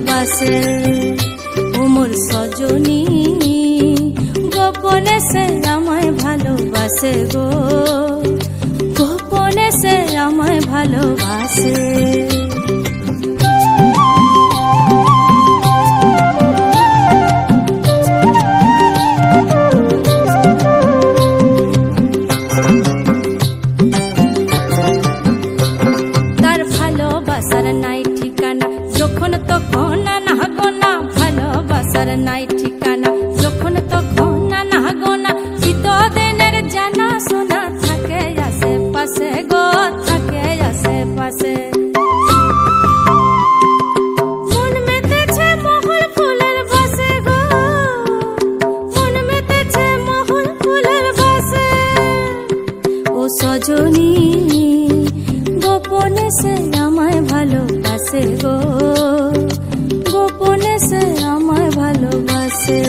ভালোবাসে ও মোর সজনী গোপনে সে আমায় ভালোবাসে গো গোপনে সে আমায় ভালোবাসে তার ভালোবাসার নাই ঠিকানা যখন তখন না গোনা ভালোবাসার নাই ঠিকানা যখন তখন না গোনা চিতদিনের জানা শোনা থাকে আশেপাশে গো থাকে আশেপাশে মন মেতেছে মহল ফুলের বাসে গো মন মেতেছে মহল ফুলের বাসে ও সজনী গোপনে সে আমায় ভালোবাসে গো গোপনে সে আমায় ভালোবাসে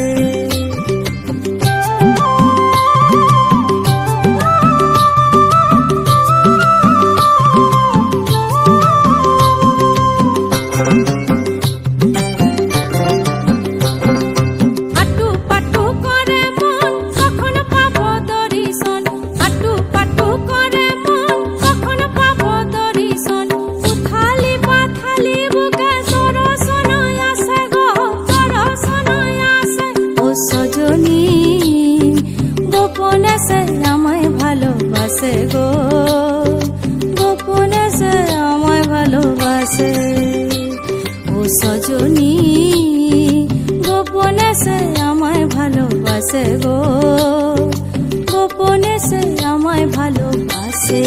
আটু পাটু করে মন কখন পাবো দর্শন আটু পাটু করে মন কখন পাবো দর্শন উথালি পাথালি বুকে দর্শন আসে গো দর্শন আসে ও সজনী গোপনে সে আমায় ভালোবাসে গো গোপনে সে আমায় ভালোবাসে ও সজনী গোপনে সে আমায় ভালোবাসে গো গোপনে সে আমায় ভালোবাসে।